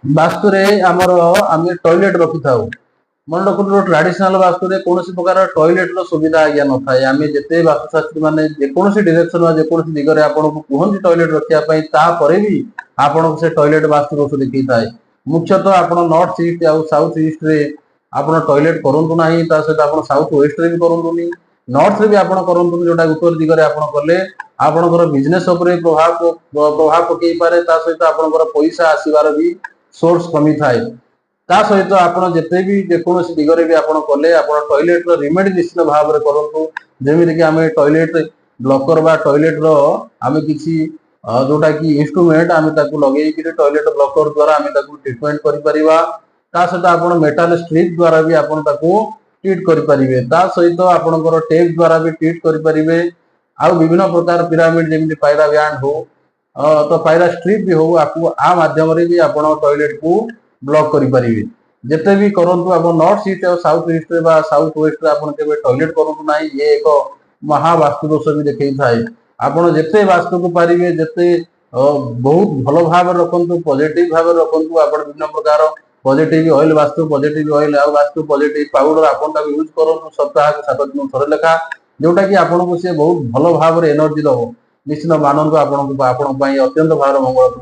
ବାସ୍ତୁରେ ଆମର ଆମେ ଟଏଲେଟ୍ ରଖିଥାଉ। मन रखु ट्राडिशनल वास्तु कौन प्रकार टॉयलेट रो सुविधा आज्ञा न थाए आम जिते वास्तुशास्त्री मैंने जेकोसी डिरेक्शन जेकोसी दिगरे आपको कहते टॉयलेट रखापी तापर भी आपन से टॉयलेट वास्तु दोष देखी थाए। मुख्यतः आप नॉर्थ ईस्ट आ साउथ ईस्ट रे आप टॉयलेट करूँ ना सहित आप साउथ वेस्ट रे भी करूँ नॉर्थ रे भी आप करूँ जोटा उत्तर दिगरे आप कले आपंकर बिजनेस प्रभाव पकई पारे सहित आपंकर पैसा आसबार भी सोर्स कमी थाए। ता सहित आपड़ जिते भी जेकोसी दिगरे भी आप कले आप टॉयलेट रिमेडी निश्चित भाव में करूँ जमीन कि आम टॉयलेट ब्लॉकर बा टॉयलेट रो आम किसी जोटा कि इंस्ट्रूमेंट आम लगे टॉयलेट ब्लॉकर द्वारा आम ट्रिटमेंट कर सहित आप मेटाल स्ट्रिप द्वारा भी आप ट्रीट करेंगे सहित आपंकर टेप द्वारा भी ट्रीट करेंगे आउ विभिन्न प्रकार पिरामिड जमी पायरा बैंड हो तो पायरा स्ट्रिप भी हो आपको आ माध्यम भी आप टॉयलेट को ब्लॉक करेंगे जिते भी करूँ आप नॉर्थ ईस्ट और साउथ ईस्ट साउथ वेस्ट आप टॉयलेट करूँ ना ये एक महावास्तु दोष भी देखई थाए। आपड़ जिते वास्तु को पारे जिते बहुत भल भाव रखु पॉजिटिव भाव रखु आप विभिन्न प्रकार positive oil vastu positive oil आ वास्तु पॉजिटिव पाउडर आपन यूज करूँ सप्ताह 7 दिन थोड़े लेखा जोटा कि आपको सी बहुत भल भाव एनर्जी दब निश्चित मानव आपण अत्यंत भाव मंगल